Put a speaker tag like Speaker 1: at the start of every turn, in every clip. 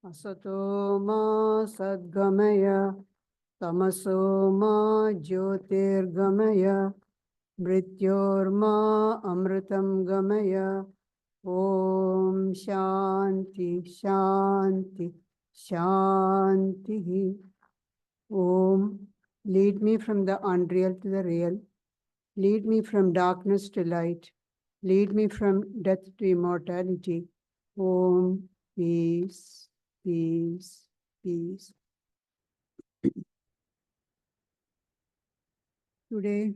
Speaker 1: Asato ma sadgamaya, tamaso ma jyotirgamaya, mrityorma amritam gamaya. Om Shanti Shanti Shanti. Om, lead me from the unreal to the real. Lead me from darkness to light. Lead me from death to immortality. Om, peace, peace, peace. Today,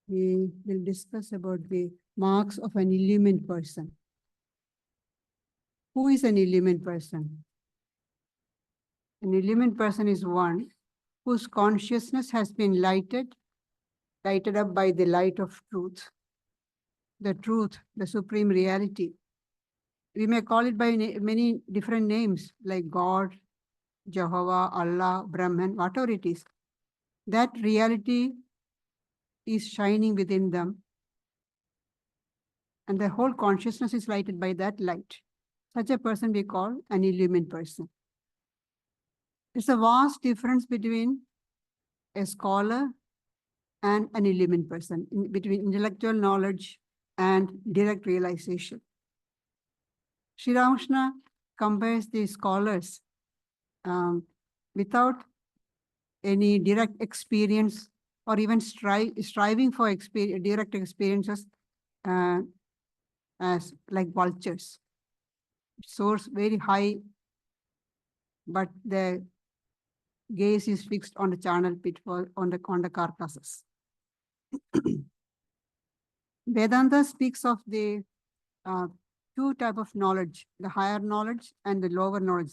Speaker 1: we will discuss about the marks of an illumined person. Who is an illumined person? An illumined person is one whose consciousness has been lighted up by the light of truth. The truth, the supreme reality. We may call it by many different names like God, Jehovah, Allah, Brahman, whatever it is. That reality is shining within them. And the whole consciousness is lighted by that light. Such a person we call an illumined person. There's a vast difference between a scholar and an illumined person, between intellectual knowledge and direct realization. Sri Ramakrishna compares the scholars without any direct experience or even striving for direct experiences as like vultures. Soars very high, but the gaze is fixed on the charnel pit on the carcasses. Vedanta speaks of the two types of knowledge, the higher knowledge and the lower knowledge,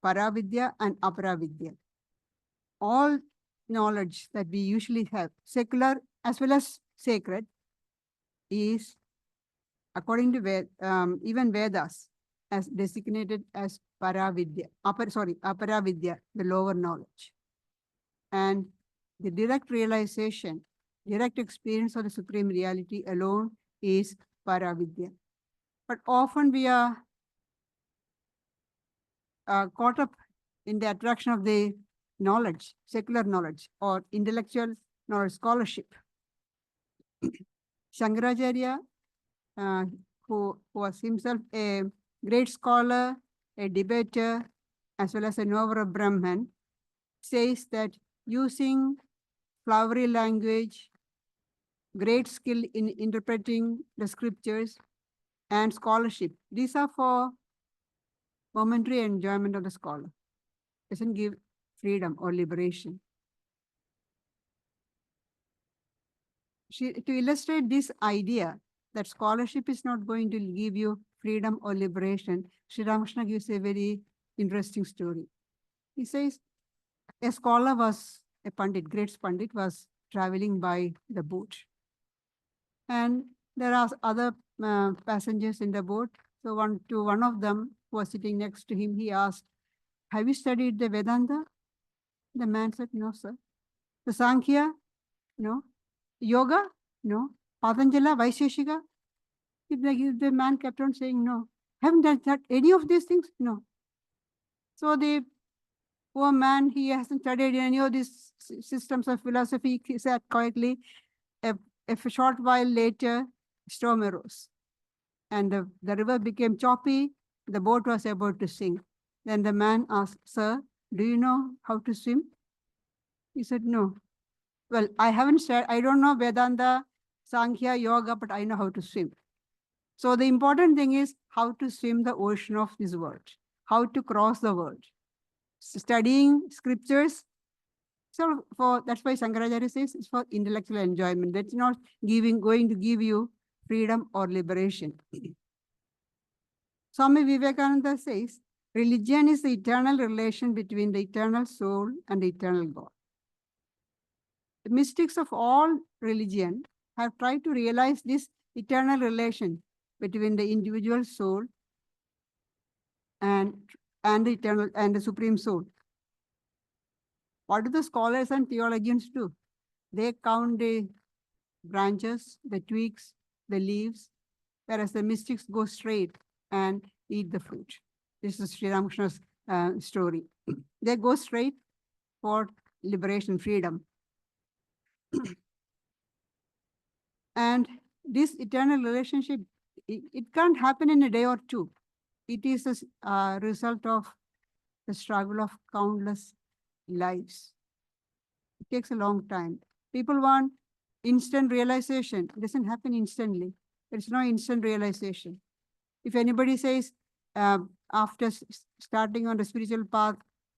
Speaker 1: Paravidya and Aparavidya. All knowledge that we usually have, secular as well as sacred, is, according to even Vedas, as designated as Paravidya, Aparavidya, the lower knowledge. And the direct realization, direct experience of the supreme reality alone is Paravidya. But often we are caught up in the attraction of the knowledge, secular knowledge or intellectual knowledge, scholarship. Shankaracharya, who was himself a great scholar, a debater, as well as a knower of Brahman, says that using flowery language, great skill in interpreting the scriptures, and scholarship, these are for momentary enjoyment of the scholar. Doesn't give freedom or liberation. To illustrate this idea that scholarship is not going to give you freedom or liberation, Sri Ramakrishna gives a very interesting story. He says, a scholar was, a pandit, great pandit, was traveling by the boat. And there are other passengers in the boat. So one of them who was sitting next to him, he asked, have you studied the Vedanta? The man said, no, sir. The Sankhya? No. Yoga? No. Patanjala, Vaisheshika? The man kept on saying, no. Haven't done that, any of these things? No. So the poor man, he hasn't studied any of these systems of philosophy. He sat quietly. A short while later, storm arose. And the river became choppy. The boat was about to sink. Then the man asked, sir, do you know how to swim? He said, no. Well, I don't know Vedanta, Sankhya, Yoga, but I know how to swim. So the important thing is how to swim the ocean of this world, how to cross the world. Studying scriptures, so that's why Shankaracharya says it's for intellectual enjoyment. That's not going to give you freedom or liberation. Swami Vivekananda says, religion is the eternal relation between the eternal soul and the eternal God. The mystics of all religion have tried to realize this eternal relation between the individual soul and the eternal and the supreme soul. What do the scholars and theologians do? They count the branches, the twigs, the leaves, whereas the mystics go straight and eat the fruit. This is Sri Ramakrishna's story. They go straight for liberation, freedom. And this eternal relationship, it can't happen in a day or two. It is a result of the struggle of countless lives. It takes a long time. People want instant realization. It doesn't happen instantly. There's no instant realization. If anybody says after starting on the spiritual path,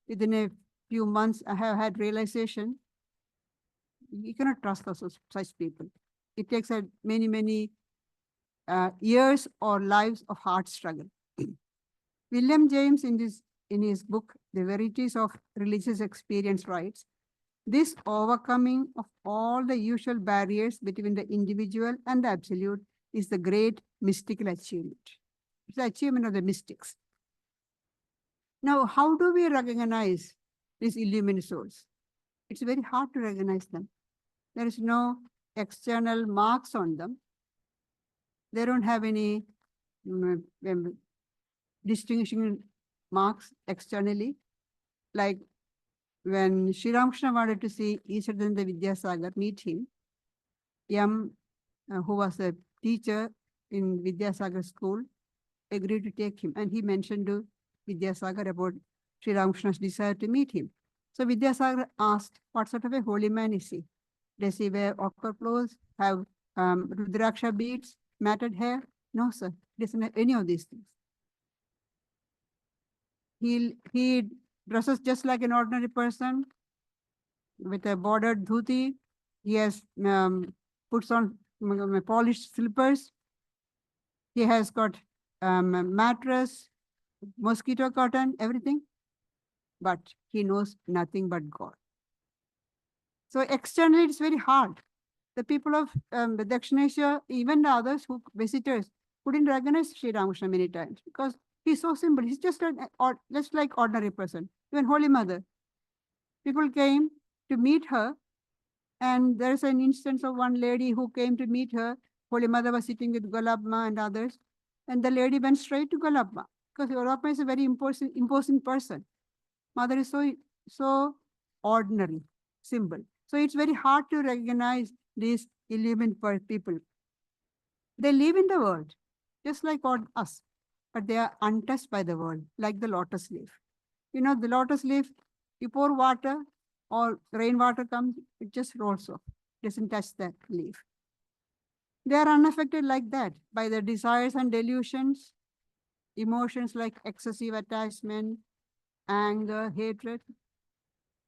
Speaker 1: within a few months, I have had realization, you cannot trust such people. It takes many years or lives of hard struggle. William James, in his book, The Verities of Religious Experience, writes, this overcoming of all the usual barriers between the individual and the absolute is the great mystical achievement. It's the achievement of the mystics. Now, how do we recognize these illumined souls? It's very hard to recognize them. There is no external marks on them. They don't have any distinguishing marks externally. Like when Sri Ramakrishna wanted to see Ishardanda Vidyasagar, meet him, who was a teacher in Vidyasagar school, agreed to take him. And he mentioned to Vidyasagar about Sri Ramakrishna's desire to meet him. So Vidyasagar asked, what sort of a holy man is he? Does he wear ochre clothes, have Rudraksha beads, matted hair? No, sir. He doesn't have any of these things. He dresses just like an ordinary person with a bordered dhuti. He has puts on polished slippers. He has got mattress, mosquito curtain, everything. But he knows nothing but God. So externally, it's very hard. The people of Dakshinesha, even the others who visitors, couldn't recognize Sri Ramakrishna many times because he's so simple. He's just like ordinary person. Even Holy Mother. People came to meet her, and there's an instance of one lady who came to meet her. Holy Mother was sitting with Golabma and others, and the lady went straight to Golabma because Golabma is a very imposing person. Mother is so ordinary, simple. So it's very hard to recognize these illumined people. They live in the world, just like us, but they are untouched by the world, like the lotus leaf. You know, the lotus leaf, you pour water or rainwater comes, it just rolls off, doesn't touch that leaf. They are unaffected like that by the desires and delusions, emotions like excessive attachment, anger, hatred,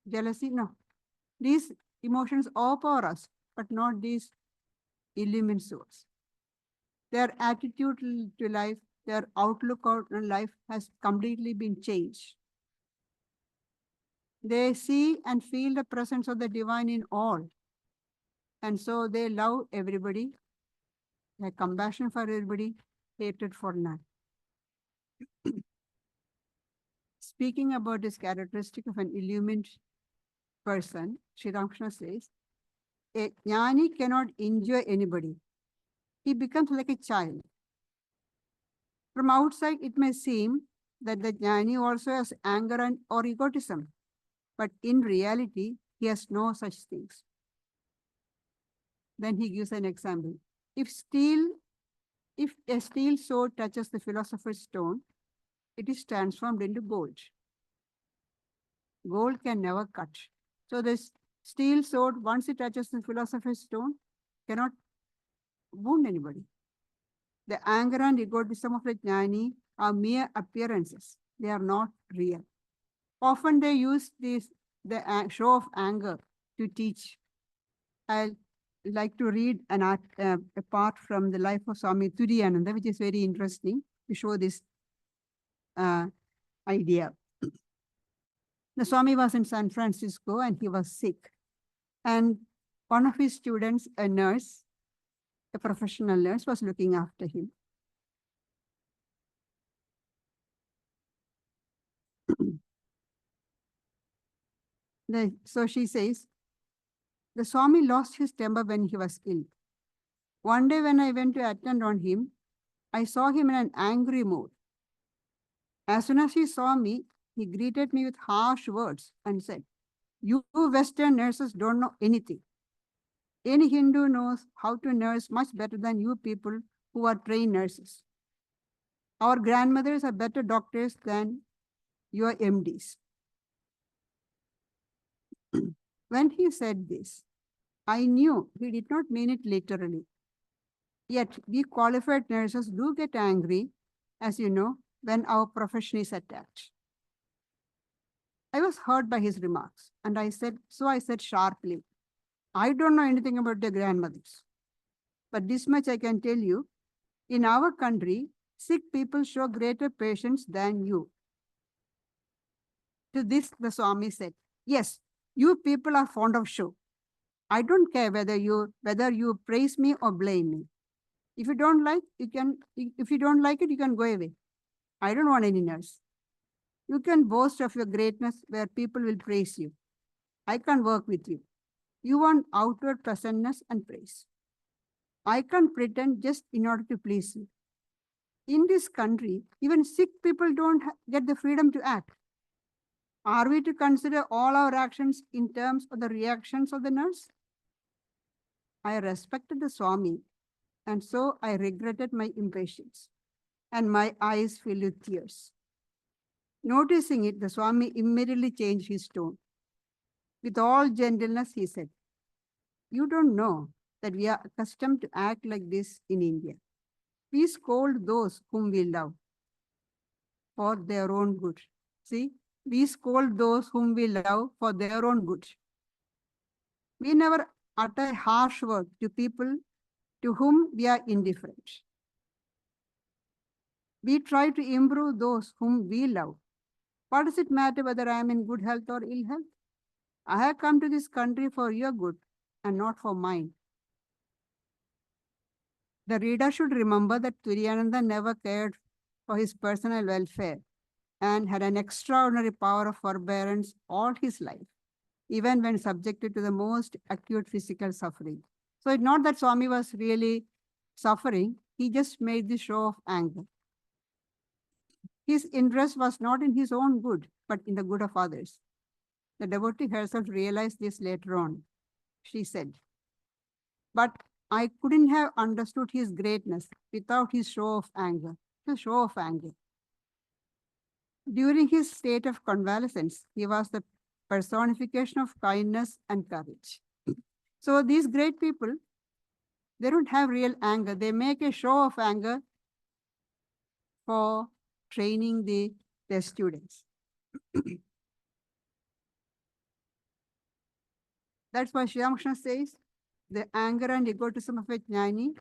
Speaker 1: jealousy. No, these emotions overpower us, but not these illumined souls. Their attitude to life, their outlook on life has completely been changed. They see and feel the presence of the divine in all. And so they love everybody, they have compassion for everybody, hatred for none. Speaking about this characteristic of an illumined person, Sri Ramakrishna says, a jnani cannot injure anybody. He becomes like a child. From outside, it may seem that the jnani also has anger or egotism, but in reality, he has no such things. Then he gives an example. If a steel sword touches the philosopher's stone, it is transformed into gold. Gold can never cut. So this steel sword, once it touches the philosopher's stone, cannot wound anybody. The anger and egotism of the jnani are mere appearances. They are not real. Often they use the show of anger to teach. I'll like to read a part from the life of Swami Turiyananda, which is very interesting to show this idea. The Swami was in San Francisco and he was sick. And one of his students, a nurse, a professional nurse, was looking after him. So she says, the Swami lost his temper when he was ill. One day when I went to attend on him, I saw him in an angry mood. As soon as he saw me, he greeted me with harsh words and said, "You Western nurses don't know anything. Any Hindu knows how to nurse much better than you people who are trained nurses. Our grandmothers are better doctors than your MDs." When he said this, I knew he did not mean it literally. Yet, we qualified nurses do get angry, as you know, when our profession is attacked. I was hurt by his remarks, and I said sharply, "I don't know anything about your grandmothers. But this much I can tell you, in our country, sick people show greater patience than you." To this, the Swami said, "Yes, you people are fond of show. I don't care whether you praise me or blame me. If you don't like, if you don't like it, you can go away. I don't want any nurse. You can boast of your greatness where people will praise you. I can't work with you. You want outward pleasantness and praise. I can't pretend just in order to please you. In this country, even sick people don't get the freedom to act. Are we to consider all our actions in terms of the reactions of the nurse?" I respected the Swami, and so I regretted my impatience, and my eyes filled with tears. Noticing it, the Swami immediately changed his tone. With all gentleness, he said, "You don't know that we are accustomed to act like this in India. We scold those whom we love for their own good." See, we scold those whom we love for their own good. We never utter harsh words to people to whom we are indifferent. We try to improve those whom we love. What does it matter whether I am in good health or ill health? I have come to this country for your good and not for mine. The reader should remember that Turiyananda never cared for his personal welfare and had an extraordinary power of forbearance all his life, even when subjected to the most acute physical suffering. So it's not that Swami was really suffering, he just made the show of anger. His interest was not in his own good, but in the good of others. The devotee herself realized this later on. She said, "But I couldn't have understood his greatness without his show of anger." The show of anger. During his state of convalescence, he was the personification of kindness and courage. So these great people, they don't have real anger. They make a show of anger for training their students. That's why Sri Ramakrishna says the anger and egotism of a jnani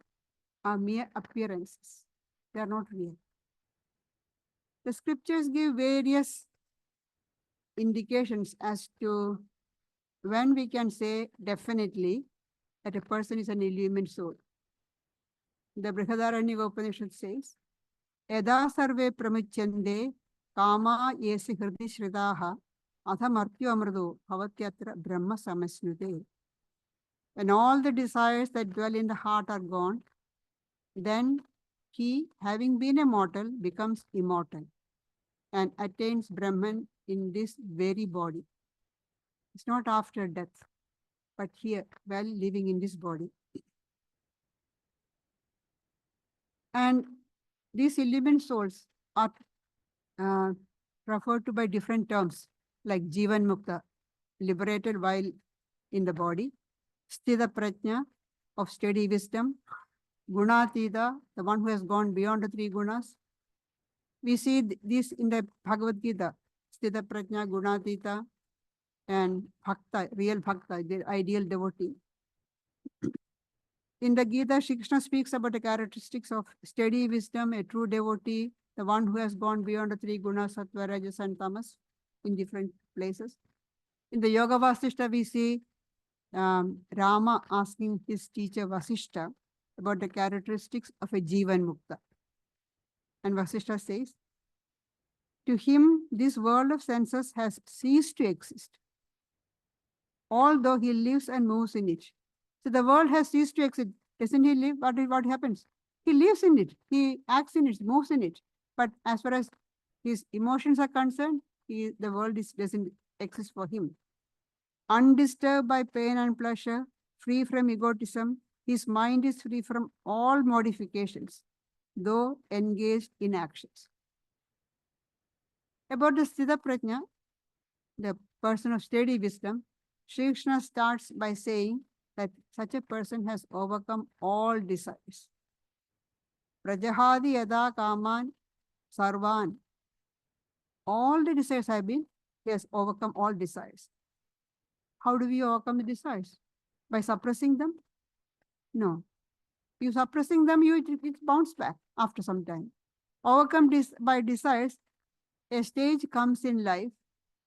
Speaker 1: are mere appearances. They are not real. The scriptures give various indications as to when we can say definitely that a person is an illumined soul. The Brihadaranyaka Upanishad says, "Yada sarve pramuchyande kama yesi hridi shridaha atha martyu amrado bhavatyatra brahma samasnute." When all the desires that dwell in the heart are gone, then he, having been a mortal, becomes immortal and attains Brahman in this very body. It's not after death, but here, while living in this body. And these illumined souls are referred to by different terms, like Jivan Mukta, liberated while in the body, Sthita Prajna, of steady wisdom, Gunatita, the one who has gone beyond the three gunas. We see this in the Bhagavad Gita, Sthita Prajna, Gunatita, and Bhakta, real Bhakta, the ideal devotee. In the Gita, Shri Krishna speaks about the characteristics of steady wisdom, a true devotee, the one who has gone beyond the three gunas, sattva, rajas, and tamas, in different places. In the Yoga Vasishta, we see Rama asking his teacher Vasishta about the characteristics of a Jivan Mukta. And Vasishta says, "To him, this world of senses has ceased to exist, although he lives and moves in it." So the world has ceased to exist. Doesn't he live? What happens? He lives in it. He acts in it, moves in it. But as far as his emotions are concerned, the world doesn't exist for him. Undisturbed by pain and pleasure, free from egotism, his mind is free from all modifications, though engaged in actions. About the Siddha Prajna, the person of steady wisdom, Sri Krishna starts by saying that such a person has overcome all desires. Prajahadi yada kaman sarvan. All the desires have been, he has overcome all desires. How do we overcome the desires? By suppressing them? No. You suppressing them, it bounce back after some time. Overcome by desires, a stage comes in life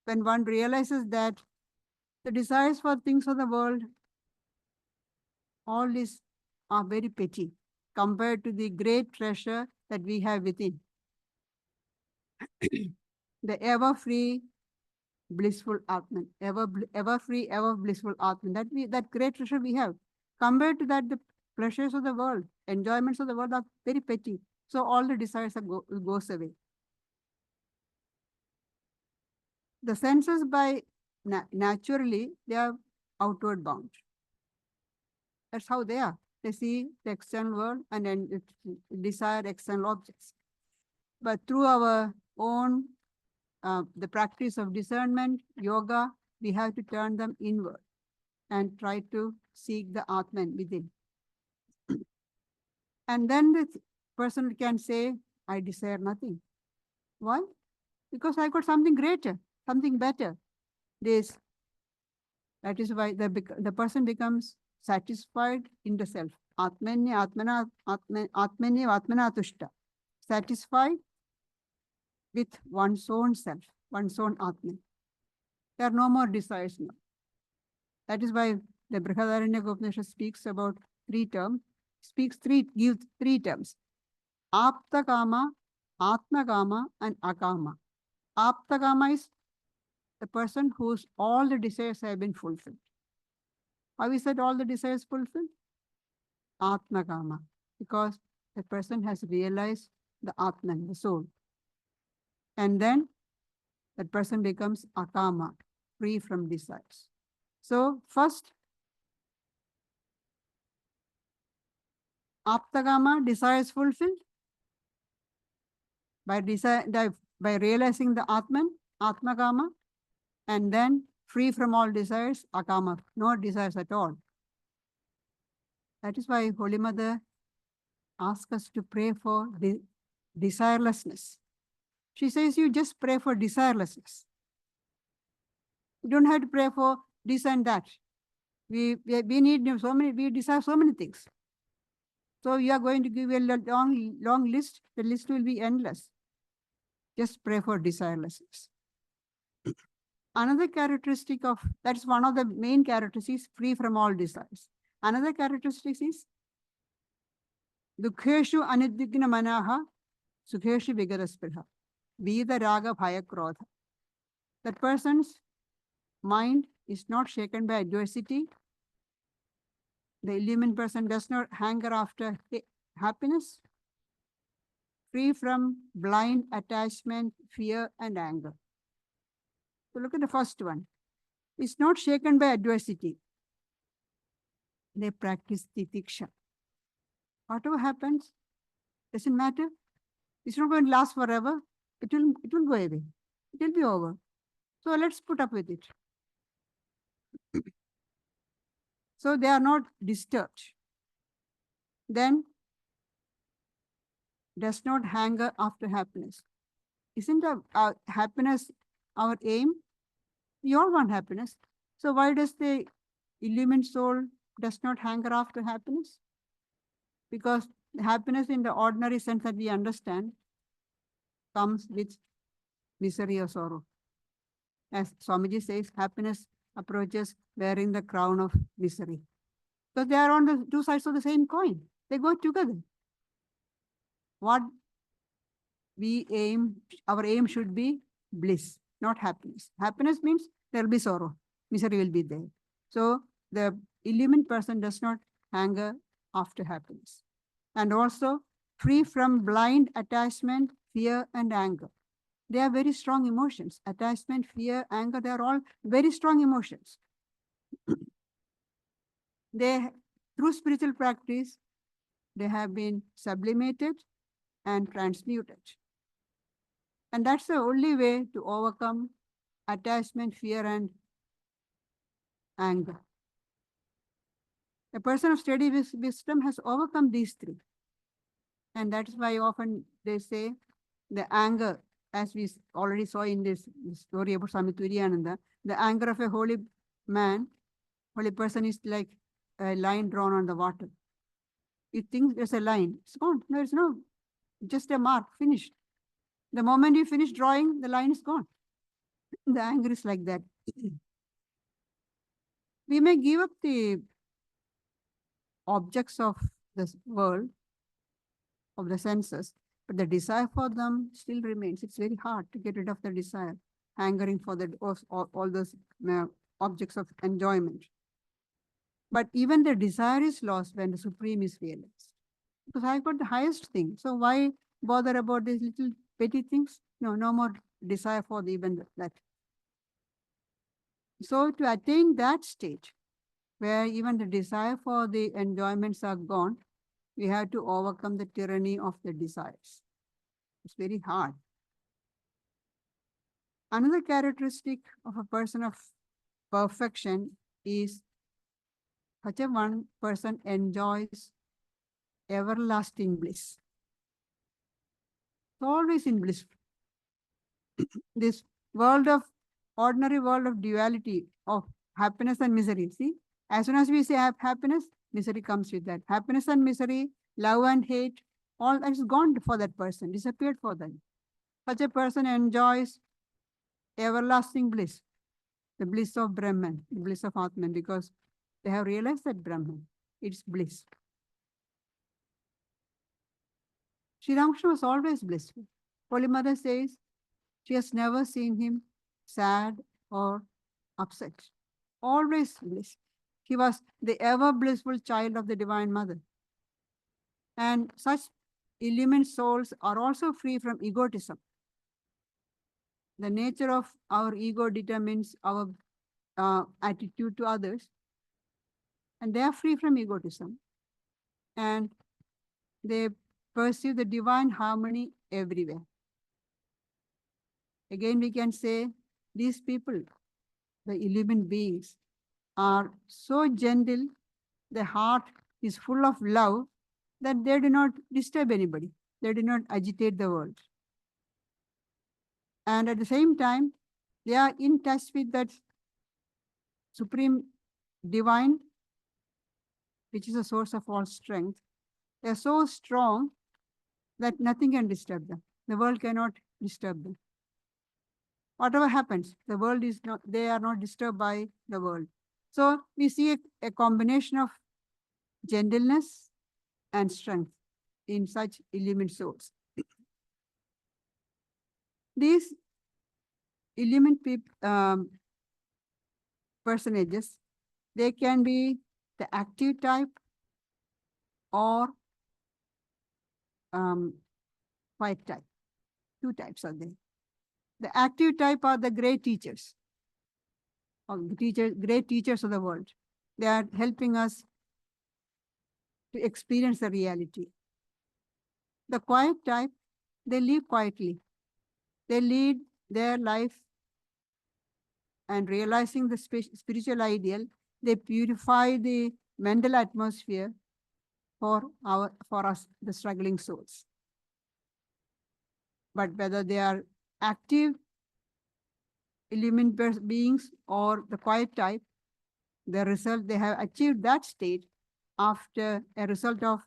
Speaker 1: when one realizes that the desires for things of the world, all these are very petty compared to the great treasure that we have within. The ever-free, blissful Atman, ever free, ever blissful Atman. That great treasure we have. Compared to that, the pleasures of the world, enjoyments of the world are very petty. So all the desires goes away. The senses naturally, they are outward bound. That's how they are. They see the external world and then desire external objects. But through our own, the practice of discernment, yoga, we have to turn them inward and try to seek the Atman within. And then the person can say, I desire nothing. Why? Because I got something greater, something better. That is why the person becomes satisfied in the self. Atmanya atmana tushta. Satisfied with one's own self, one's own Atman. There are no more desires now. That is why the Brihadaranyaka Upanishad speaks about gives three terms. Aptakama, Atmakama, and Akama. Aptakama is the person whose all the desires have been fulfilled. How is that all the desires fulfilled? Atmakama, because the person has realized the Atman, the soul. And then that person becomes Akama, free from desires. So first, Aptakama, desires fulfilled by realizing the Atman, Atmakama, and then free from all desires, Akama, no desires at all. That is why Holy Mother asks us to pray for desirelessness. She says you just pray for desirelessness. You don't have to pray for this and that. We need so many, we desire so many things. So you are going to give a long list. The list will be endless. Just pray for desirelessness. Another characteristic that's one of the main characteristics, free from all desires. Another characteristic is Dukheshu anidigna manaha, Sukheshu vigaraspirha, Vida raga bhaya krodha. That person's mind is not shaken by adversity. The illumined person does not hanker after happiness, free from blind attachment, fear, and anger. So look at the first one. It's not shaken by adversity. They practice titiksha. Whatever happens, doesn't matter. It's not going to last forever. It will go away. It will be over. So let's put up with it. So they are not disturbed. Then does not hanker after happiness. Isn't our happiness our aim? We all want happiness. So why does the illumined soul does not hanker after happiness? Because happiness in the ordinary sense that we understand comes with misery or sorrow. As Swamiji says, happiness approaches wearing the crown of misery. Because they are on the two sides of the same coin. They go together. What our aim should be bliss, not happiness. Happiness means there will be sorrow. Misery will be there. So the illumined person does not hanker after happiness. and also free from blind attachment, fear, and anger. They are very strong emotions. Attachment, fear, anger, they are all very strong emotions. They, through spiritual practice, they have been sublimated and transmuted. And that's the only way to overcome attachment, fear, and anger. A person of steady wisdom has overcome these three. And that's why often they say the anger, as we already saw in this story about Swami Turiyananda, the anger of a holy man, holy person is like a line drawn on the water. You think there's a line, it's gone. No, it's no, just a mark, finished. The moment you finish drawing, the line is gone. The anger is like that. We may give up the objects of this world, of the senses, but the desire for them still remains. It's very hard to get rid of the desire, hankering for all those objects of enjoyment. But even the desire is lost when the supreme is realized. Because I got the highest thing. So why bother about these little petty things? No, no more desire for even that. So to attain that state, where even the desire for the enjoyments are gone, we have to overcome the tyranny of the desires. It's very hard. Another characteristic of a person of perfection is such a one person enjoys everlasting bliss. Always in bliss. This ordinary world of duality, of happiness and misery. See, as soon as we say happiness, misery comes with that. Happiness and misery, love and hate, all that is gone for that person, disappeared for them. Such a person enjoys everlasting bliss, the bliss of Brahman, the bliss of Atman, because they have realized that Brahman, it's bliss. Sri Ramakrishna was always blissful. Holy Mother says she has never seen him sad or upset. Always bliss. He was the ever blissful child of the Divine Mother. And such illumined souls are also free from egotism. The nature of our ego determines our attitude to others. And they are free from egotism. And they perceive the divine harmony everywhere. Again, we can say these people, the illumined beings, are so gentle, their heart is full of love, that they do not disturb anybody. They do not agitate the world. And at the same time, they are in touch with that supreme divine, which is a source of all strength. They are so strong that nothing can disturb them. The world cannot disturb them. Whatever happens, the world is not, they are not disturbed by the world. So we see a combination of gentleness and strength in such illumined souls. These illumined personages, they can be the active type or quiet type. Two types are there. The active type are the great teachers, or great teachers of the world. They are helping us to experience the reality. The quiet type, they live quietly. They lead their life and realizing the spiritual ideal, they purify the mental atmosphere for us, the struggling souls. But whether they are active illumined beings or the quiet type, the result, they have achieved that state after a result of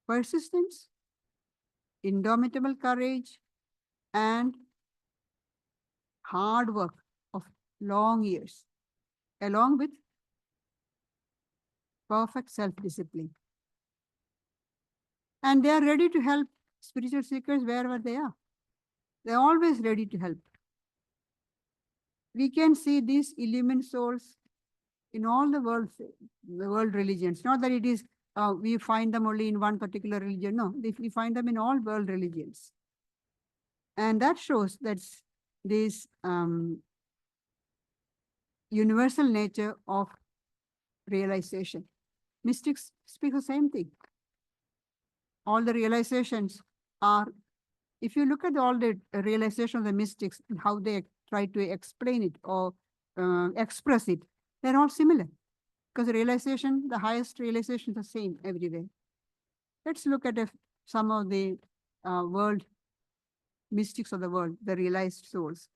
Speaker 1: persistence, indomitable courage, and hard work of long years, along with perfect self-discipline. And they are ready to help spiritual seekers wherever they are. They're always ready to help. We can see these illumined souls in all the world religions. Not that it is we find them only in one particular religion. No, we find them in all world religions. And that shows that this universal nature of realization. Mystics speak the same thing. All the realizations are, if you look at all the realization of the mystics and how they try to explain it or express it, they're all similar. Because realization, the highest realization is the same everywhere. Let's look at some of the world mystics of the world, the realized souls.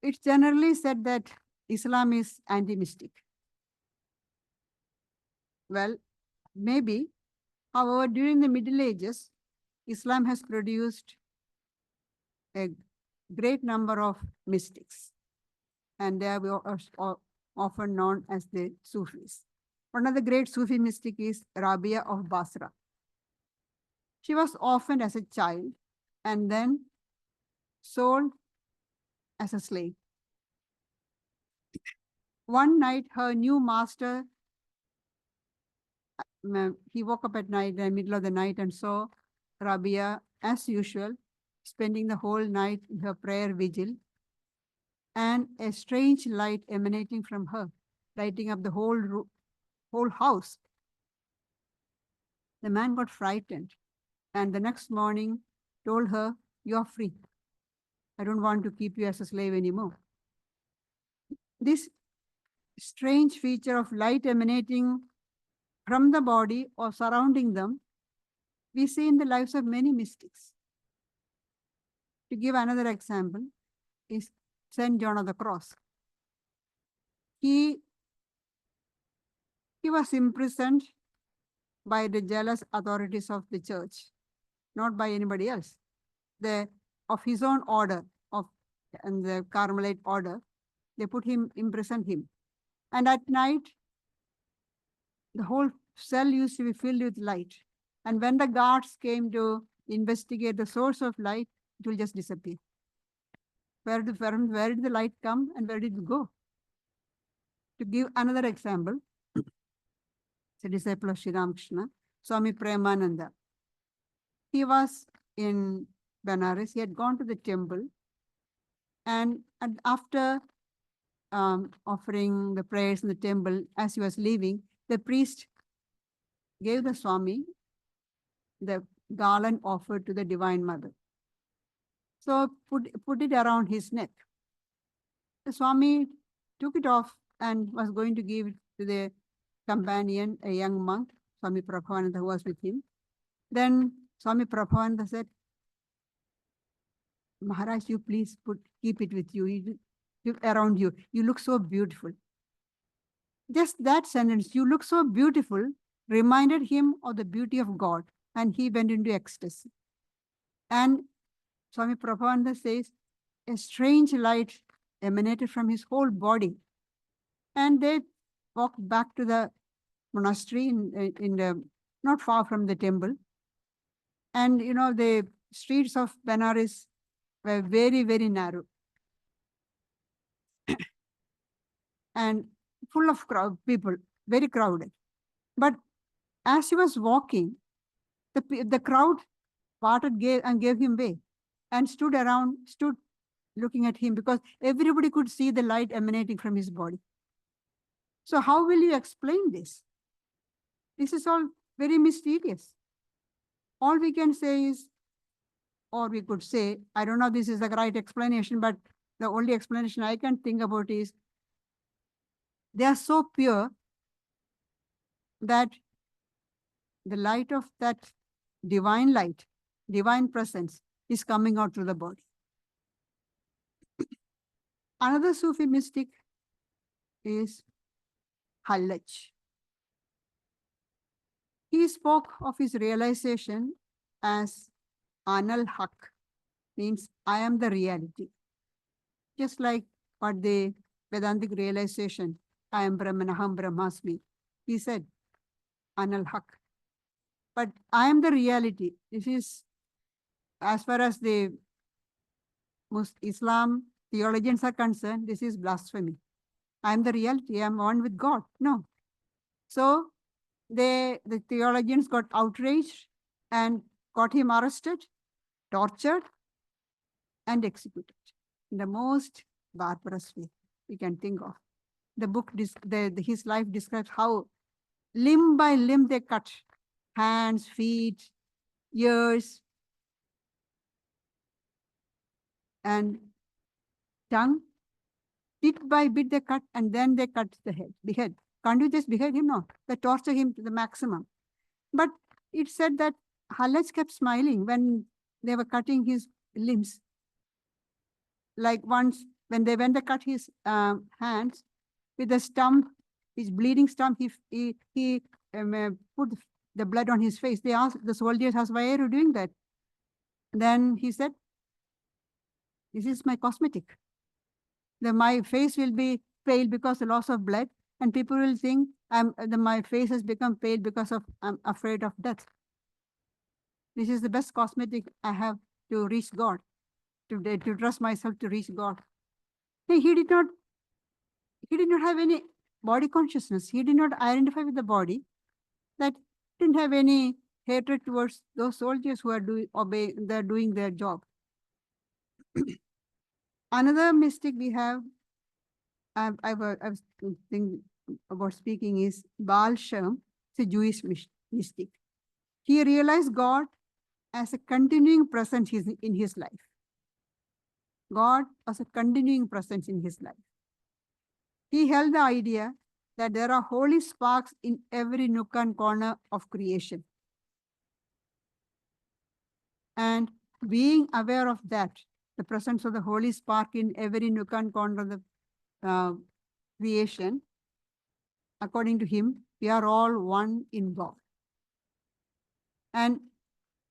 Speaker 1: It's generally said that Islam is anti-mystic. Well, maybe. However, during the Middle Ages, Islam has produced a great number of mystics, and they are often known as the Sufis. One of the great Sufi mystic is Rabia of Basra. She was orphaned as a child and then sold as a slave. One night, her new master, he woke up at night, in the middle of the night, and saw Rabia, as usual, spending the whole night in her prayer vigil, and a strange light emanating from her, lighting up the whole house. The man got frightened, and the next morning told her, "You are free. I don't want to keep you as a slave anymore." This strange feature of light emanating from the body or surrounding them, we see in the lives of many mystics. To give another example, is Saint John of the Cross. He was imprisoned by the jealous authorities of the church, not by anybody else. Of his own order, and the Carmelite order, they imprisoned him. And at night, the whole cell used to be filled with light. And when the guards came to investigate the source of light, it will just disappear. Where did the light come and where did it go? To give another example, it's a disciple of Sri Ramakrishna, Swami Premananda. He was in Benares. He had gone to the temple, and after offering the prayers in the temple, as he was leaving, the priest gave the Swami the garland offered to the Divine Mother. So put it around his neck. The Swami took it off and was going to give it to the companion, a young monk, Swami Prabhavananda, who was with him. Then Swami Prabhavananda said, "Maharaj, you please keep it with you, around you. You look so beautiful." Just that sentence, "You look so beautiful," reminded him of the beauty of God, and he went into ecstasy. And Swami Prabhavananda says, a strange light emanated from his whole body. And they walked back to the monastery not far from the temple. And the streets of Benares were very, very narrow and full of people, very crowded. But as he was walking, the crowd parted, gave him way, and stood looking at him, because everybody could see the light emanating from his body. So how will you explain this? This is all very mysterious. All we can say is, or we could say, I don't know if this is the right explanation, but the only explanation I can think about is, they are so pure that the light of that divine light, divine presence, is coming out through the body. Another Sufi mystic is Hallaj. He spoke of his realization as Anal Haq, means I am the reality. Just like what the Vedantic realization, I am Brahman, Aham Brahmasmi. He said, Anal Haq. But I am the reality. This is, as far as the Islam theologians are concerned, this is blasphemy. I am the reality. I am one with God. No. So the theologians got outraged and got him arrested, tortured, and executed in the most barbarous way we can think of. The book, his life describes how limb by limb they cut hands, feet, ears, and tongue. Bit by bit they cut, and then they cut the head, behead. Can't you just behead him? No, they torture him to the maximum. But it said that Halaj kept smiling when they were cutting his limbs. Like once, when they cut his hands with the stump, his bleeding stump, he put the blood on his face. They asked, the soldiers asked, why are you doing that? Then he said, this is my cosmetic. My face will be pale because of loss of blood, and people will think my face has become pale because of I'm afraid of death. This is the best cosmetic I have to reach God, to trust myself to reach God. He did not have any body consciousness. He did not identify with the body. That didn't have any hatred towards those soldiers who are doing their job. Another mystic we have, I was thinking about speaking, is Baal Shem, it's a Jewish mystic. He realized God as a continuing presence in his life. God as a continuing presence in his life. He held the idea that there are holy sparks in every nook and corner of creation. And being aware of that, the presence of the holy spark in every nook and corner of the creation, according to him, we are all one in God. And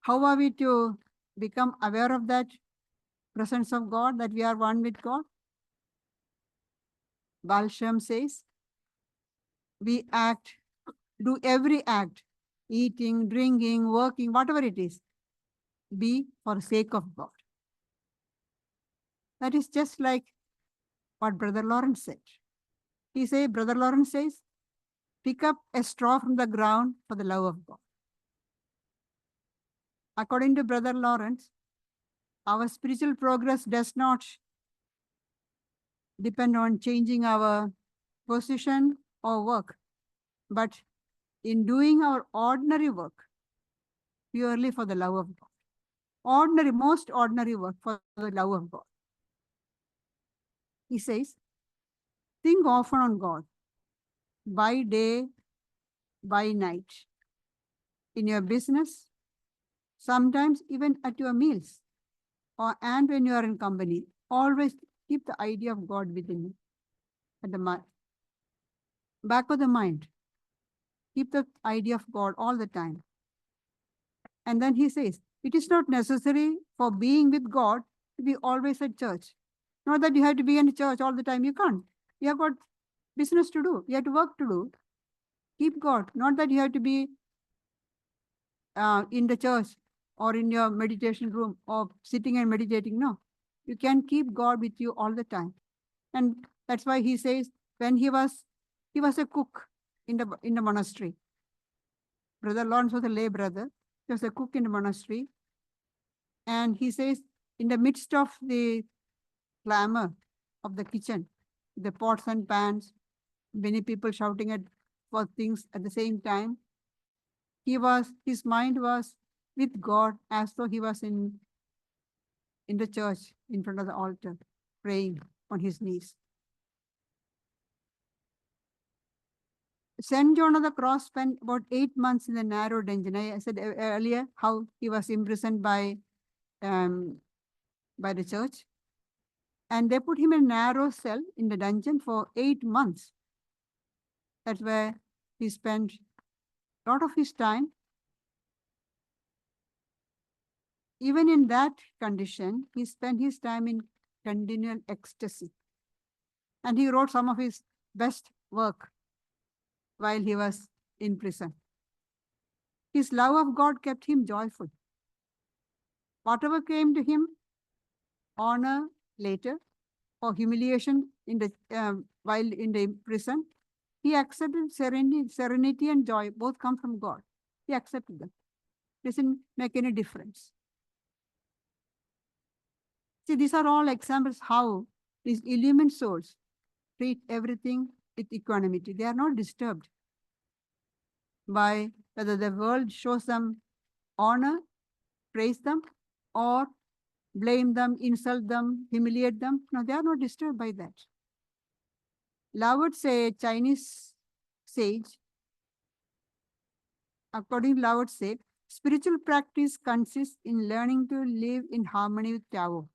Speaker 1: how are we to become aware of that presence of God, that we are one with God? Baal Shem says, we do every act, eating, drinking, working, whatever it is, be for the sake of God. That is just like what Brother Lawrence said. Brother Lawrence says, pick up a straw from the ground for the love of God. According to Brother Lawrence, our spiritual progress does not depend on changing our position or work, but in doing our ordinary work purely for the love of God. Most ordinary work for the love of God. He says, think often on God, by day, by night, in your business, sometimes even at your meals, and when you are in company. Always keep the idea of God within you, at the back of the mind. Keep the idea of God all the time. And then he says, it is not necessary for being with God to be always at church. Not that you have to be in church all the time. You can't. You have got business to do. You have to work to do. Keep God. Not that you have to be in the church or in your meditation room or sitting and meditating. No. You can keep God with you all the time. And that's why he says, when he was a cook in the monastery. Brother Lawrence was a lay brother. He was a cook in the monastery. And he says, in the midst of the clamor of the kitchen, the pots and pans, many people shouting for things at the same time, his mind was with God as though he was in the church in front of the altar, praying on his knees. St. John of the Cross spent about 8 months in the narrow dungeon. I said earlier how he was imprisoned by the church. And they put him in a narrow cell in the dungeon for 8 months. That's where he spent a lot of his time. Even in that condition, he spent his time in continual ecstasy. And he wrote some of his best work while he was in prison. His love of God kept him joyful. Whatever came to him, honor later or humiliation while in the prison, He accepted serenity and joy, both come from God. He accepted them. Doesn't make any difference. See, these are all examples how these illumined souls treat everything with equanimity. They are not disturbed by whether the world shows them honor, praise them, or blame them, insult them, humiliate them. No, they are not disturbed by that. Lao Tse, a Chinese sage, according to Lao Tse, spiritual practice consists in learning to live in harmony with Tao,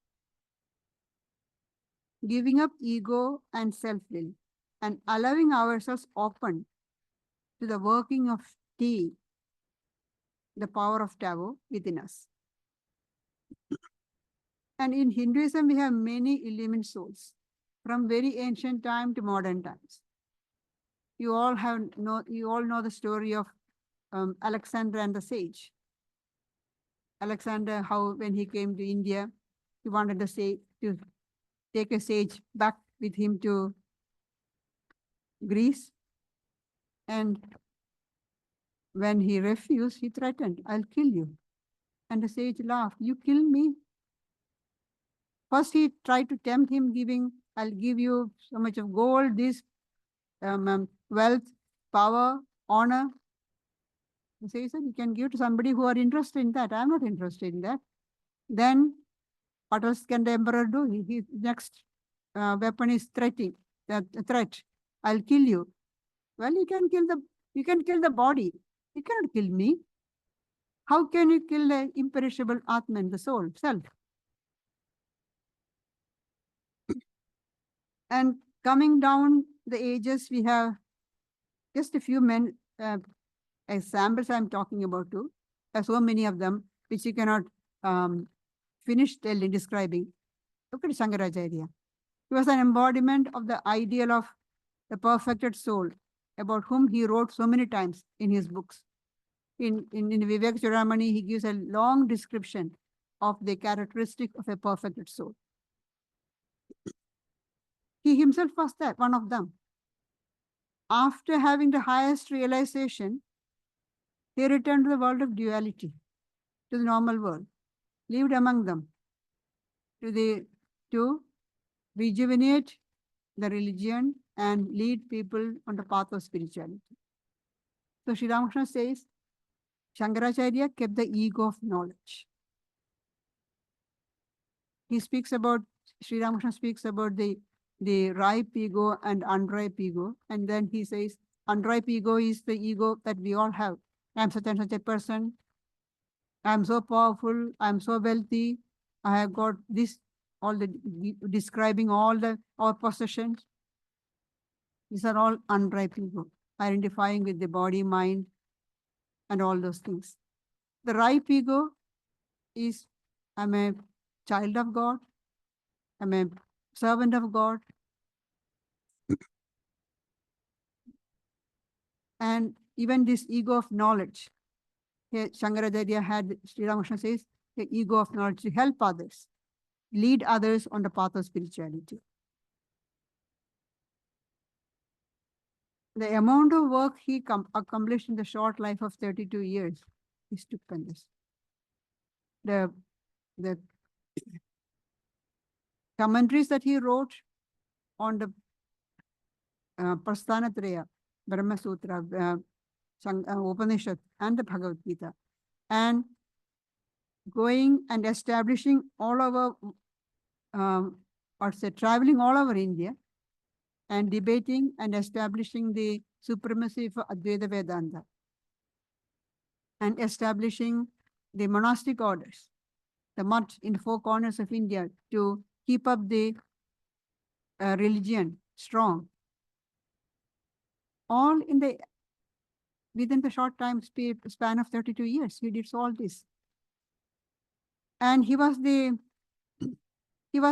Speaker 1: giving up ego and self-will, and allowing ourselves open to the working of Ti, the power of Tao within us. And in Hinduism, we have many illumined souls from very ancient time to modern times. You all know the story of Alexander and the sage. Alexander, how when he came to India, he wanted to take a sage back with him to Greece. And when he refused, he threatened, "I'll kill you." And the sage laughed, "You kill me?" First, he tried to tempt him, "I'll give you so much of gold, this wealth, power, honor." The sage said, "You can give to somebody who are interested in that. I'm not interested in that." Then, what else can the emperor do? His next weapon is threatening. That threat, "I'll kill you." Well, you can kill the body. You cannot kill me. How can you kill the imperishable Atman, the soul, self? And coming down the ages, we have just a few examples I'm talking about too. There's so many of them which you cannot finish describing. Look at Shankaracharya. He was an embodiment of the ideal of the perfected soul, about whom he wrote so many times in his books. In Vivek Chudamani, he gives a long description of the characteristic of a perfected soul. He himself was that, one of them. After having the highest realization, he returned to the world of duality, to the normal world, lived among them, to rejuvenate the religion and lead people on the path of spirituality. So Sri Ramakrishna says, Shankaracharya kept the ego of knowledge. Sri Ramakrishna speaks about the ripe ego and unripe ego. And then he says, unripe ego is the ego that we all have. I'm such and such a person. I'm so powerful. I'm so wealthy. I have got this, describing all our possessions. These are all unripe ego, identifying with the body, mind, and all those things. The ripe ego is, I'm a child of God. I'm a servant of God. And even this ego of knowledge, here Shankaracharya had, Sri Ramakrishna says, the ego of knowledge to help others, lead others on the path of spirituality. The amount of work he accomplished in the short life of 32 years is stupendous. The commentaries that he wrote on the Prasthanatraya, Brahma Sutra, Upanishad, and the Bhagavad Gita, and going and establishing all over, traveling all over India, and debating and establishing the supremacy for Advaita Vedanta, and establishing the monastic orders, the mutt in the four corners of India to keep up the religion strong. All within the short time span of 32 years, he did all this. And he was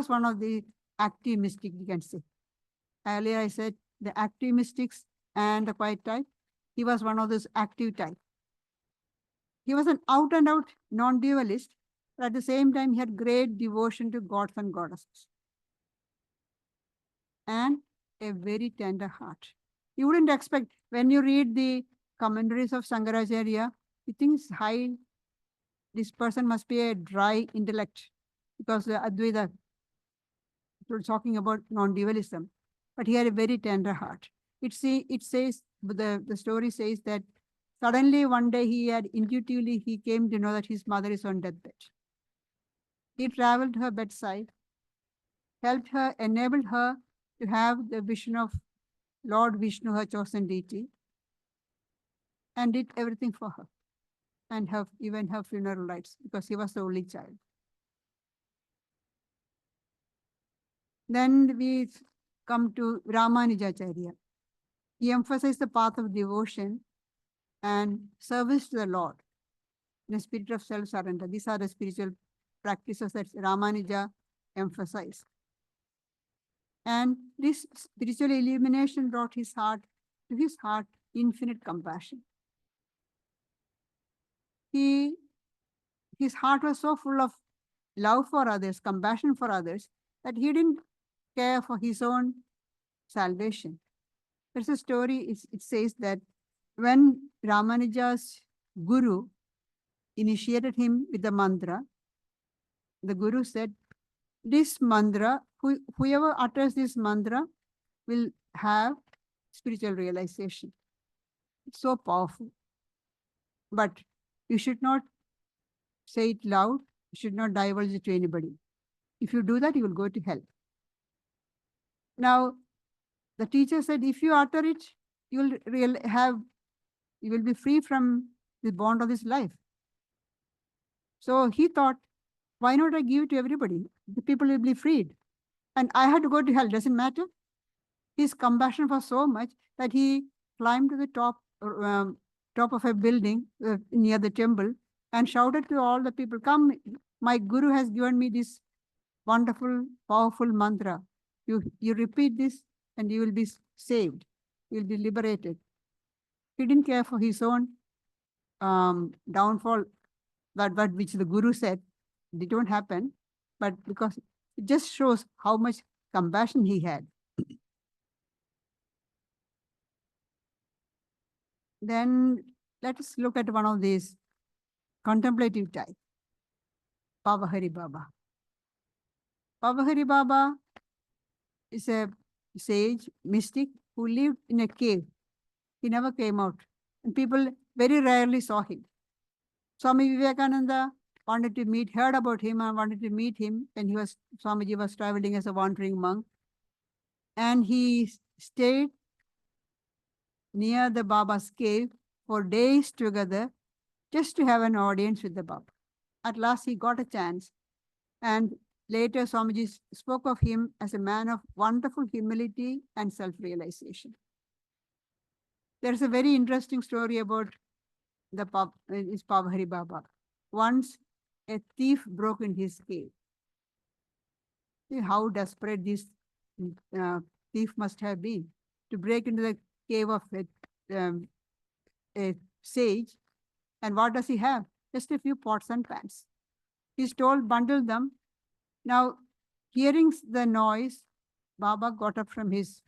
Speaker 1: one of the active mystics, you can say. Earlier I said the active mystics and the quiet type. He was one of those active type. He was an out and out non-dualist, but at the same time he had great devotion to gods and goddesses. And a very tender heart. You wouldn't expect, when you read the commentaries of Shankaracharya, you think this person must be a dry intellect, because the Advaita was talking about non-dualism, but he had a very tender heart. It says, the story says that suddenly one day he came to know that his mother is on deathbed. He traveled to her bedside, helped her, enabled her to have the vision of Lord Vishnu, her chosen deity, and did everything for her, and even her funeral rites, because he was the only child. Then we come to Ramanujacharya. He emphasized the path of devotion and service to the Lord in a spirit of self-surrender. These are the spiritual practices that Ramanuja emphasized. And this spiritual illumination brought his heart infinite compassion. His heart was so full of love for others, compassion for others, that he didn't care for his own salvation. There's a story, it says that when Ramanuja's guru initiated him with the mantra, the guru said, this mantra, whoever utters this mantra will have spiritual realization. It's so powerful. But you should not say it loud. You should not divulge it to anybody. If you do that, you will go to hell. Now, the teacher said, if you utter it, you will be free from the bond of this life. So he thought, why not I give it to everybody? The people will be freed. And I had to go to hell, doesn't matter. His compassion was so much that he climbed to the top of a building near the temple and shouted to all the people, come, my guru has given me this wonderful, powerful mantra. You repeat this and you will be saved. You will be liberated. He didn't care for his own downfall, but which the guru said, they don't happen, but because it just shows how much compassion he had. Then let us look at one of these contemplative type, Pavahari Baba. Pavahari Baba is a sage, mystic, who lived in a cave. He never came out, and people very rarely saw him. Swami Vivekananda heard about him and wanted to meet him, and Swamiji was traveling as a wandering monk. And he stayed near the Baba's cave for days together just to have an audience with the Baba. At last he got a chance, and later Swamiji spoke of him as a man of wonderful humility and self-realization. There's a very interesting story about his Pavahari Baba. Once a thief broke in his cave. See how desperate this thief must have been to break into the cave of a sage. And what does he have? Just a few pots and pans. He's told, bundle them. Now, hearing the noise, Baba got up from his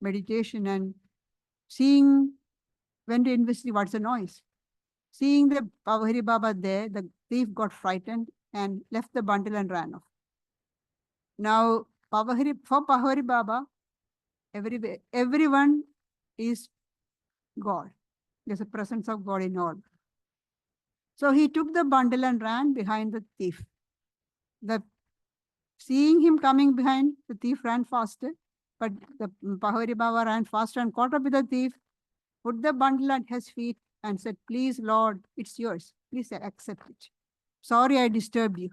Speaker 1: meditation and went to investigate what's the noise. Seeing the Pavahari Baba there, the thief got frightened and left the bundle and ran off. Now, for Pavahari Baba, everyone is God. There's a presence of God in all. So he took the bundle and ran behind the thief. Seeing him coming behind, the thief ran faster, but the Pavahari Baba ran faster and caught up with the thief, put the bundle at his feet and said, please, Lord, it's yours. Please accept it. Sorry I disturbed you.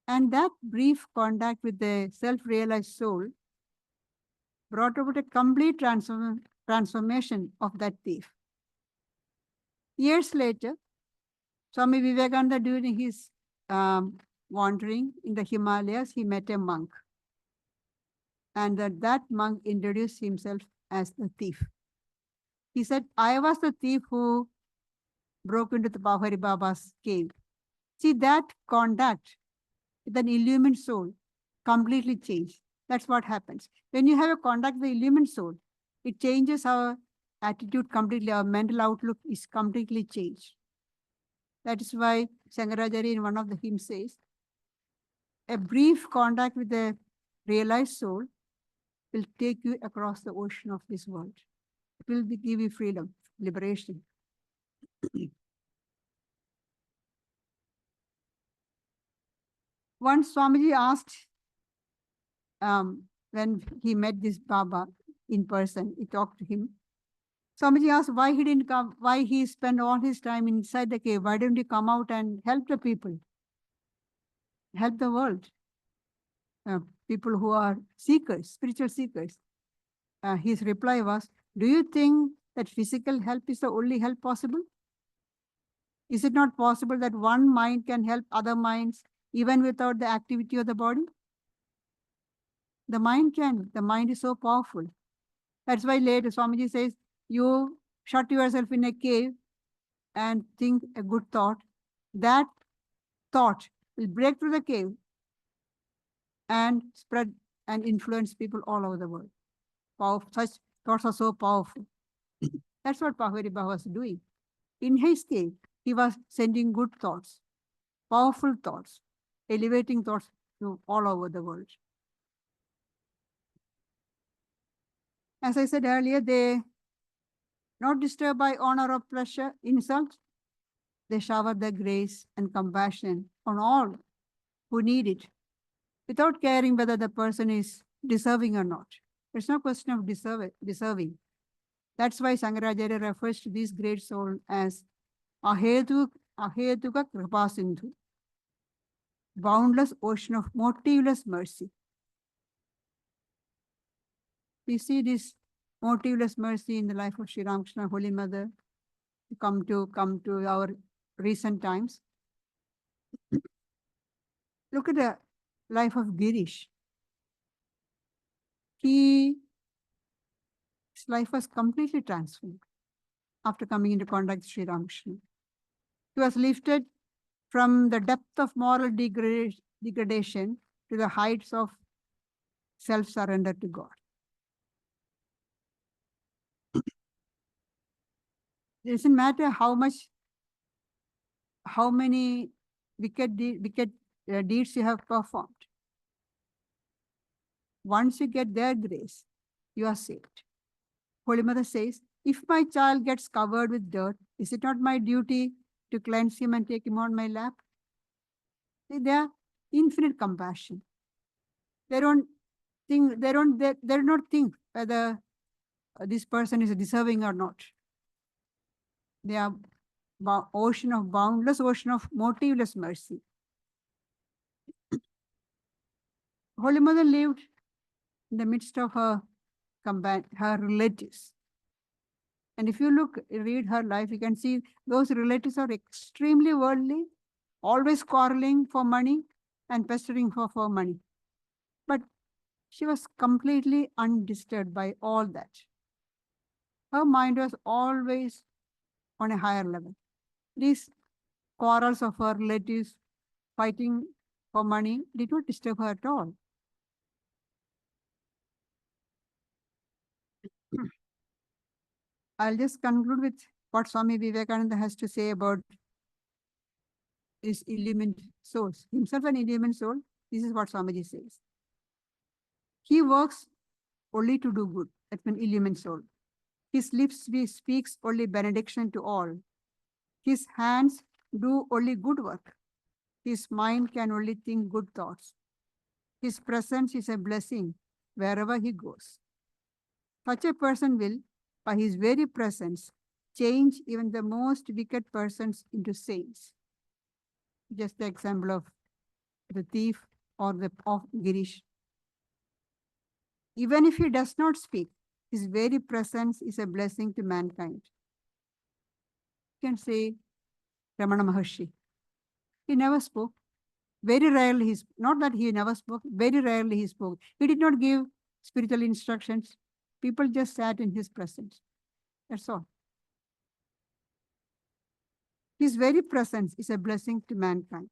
Speaker 1: And that brief contact with the self-realized soul brought about a complete transformation of that thief. Years later, Swami Vivekananda, during his wandering in the Himalayas, he met a monk. And that monk introduced himself as the thief. He said, I was the thief who broke into the Pavahari Baba's cave. See, that contact with an illumined soul completely changed. That's what happens. When you have a contact with the illumined soul, It changes our attitude completely. Our mental outlook is completely changed. That is why Shankaracharya in one of the hymns says, a brief contact with the realized soul will take you across the ocean of this world. It will give you freedom, liberation. Once Swamiji asked, when he met this Baba in person, he talked to him. Swamiji asked why he didn't come, why he spent all his time inside the cave. Why didn't he come out and help the people, help the world? People who are seekers, spiritual seekers. His reply was, do you think that physical help is the only help possible? Is it not possible that one mind can help other minds even without the activity of the body? The mind can. The mind is so powerful. That's why later Swamiji says, you shut yourself in a cave and think a good thought. That thought will break through the cave and spread and influence people all over the world. Such thoughts are so powerful. That's what Pravrajika was doing. In his cave, he was sending good thoughts, powerful thoughts, elevating thoughts to all over the world. As I said earlier, they not disturbed by honor or pleasure, insult. They shower their grace and compassion on all who need it, without caring whether the person is deserving or not. It's no question of deserving. That's why Shankaracharya refers to this great soul as Ahetuka Kripa Sindhu, boundless ocean of motiveless mercy. We see this motiveless mercy in the life of Sri Ramakrishna, Holy Mother, come to our recent times. Look at the life of Girish. His life was completely transformed after coming into contact with Sri Ramakrishna. He was lifted from the depth of moral degradation to the heights of self-surrender to God. It doesn't matter how many wicked deeds you have performed. Once you get their grace, you are saved. Holy Mother says, if my child gets covered with dirt, is it not my duty to cleanse him and take him on my lap? See, they are infinite compassion. They don't not think whether this person is deserving or not. They are boundless ocean of motiveless mercy. Holy Mother lived in the midst of her relatives. And if you read her life, you can see those relatives are extremely worldly, always quarreling for money and pestering for money. But she was completely undisturbed by all that. Her mind was always on a higher level. These quarrels of her relatives fighting for money did not disturb her at all. I'll just conclude with what Swami Vivekananda has to say about his illumined souls. Himself an illumined soul, this is what Swamiji says. He works only to do good. That's an illumined soul. His lips speaks only benediction to all. His hands do only good work. His mind can only think good thoughts. His presence is a blessing wherever he goes. Such a person will, by his very presence, change even the most wicked persons into saints. Just the example of the thief or of Girish. Even if he does not speak, his very presence is a blessing to mankind. You can say Ramana Maharshi. He never spoke. Very rarely not that he never spoke, very rarely he spoke. He did not give spiritual instructions. People just sat in his presence. That's all. His very presence is a blessing to mankind.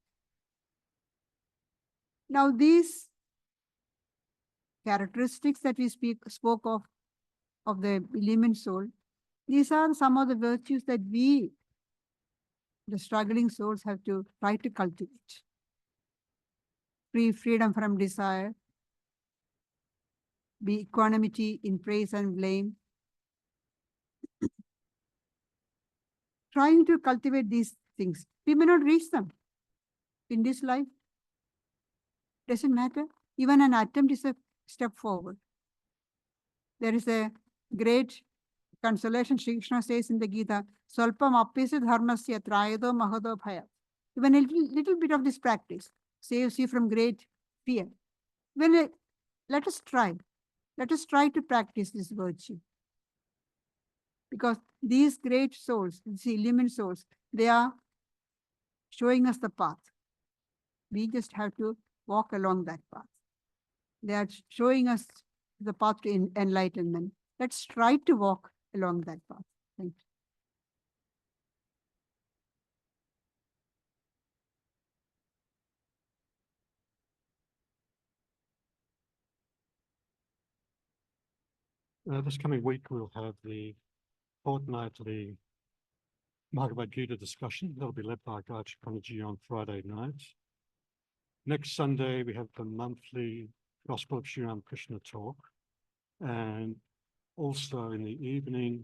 Speaker 1: Now, these characteristics that we spoke of of the illumined soul. These are some of the virtues that we, the struggling souls, have to try to cultivate. Freedom from desire, be equanimity in praise and blame. Trying to cultivate these things. We may not reach them in this life. Doesn't matter. Even an attempt is a step forward. There is a great consolation Sri Krishna says in the Gita, Salpam apyasya dharmasya trayado mahado bhaya. Even a little bit of this practice saves you from great fear. Let us try. Let us try to practice this virtue. Because these great souls, these illumined souls, they are showing us the path. We just have to walk along that path. They are showing us the path to enlightenment. Let's try to walk along that path. Thank
Speaker 2: you. This coming week, we'll have the fortnightly Bhagavad Gita discussion. That'll be led by Gayatriprana on Friday night. Next Sunday, we have the monthly Gospel of Sri Ramakrishna talk. And also in the evening,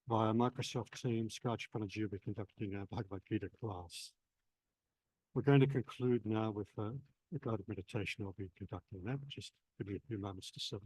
Speaker 2: via Microsoft Teams, Gayatriprana will be conducting a Bhagavad Gita class. We're going to conclude now with a guided meditation. I'll be conducting that. Just give me a few moments to sit.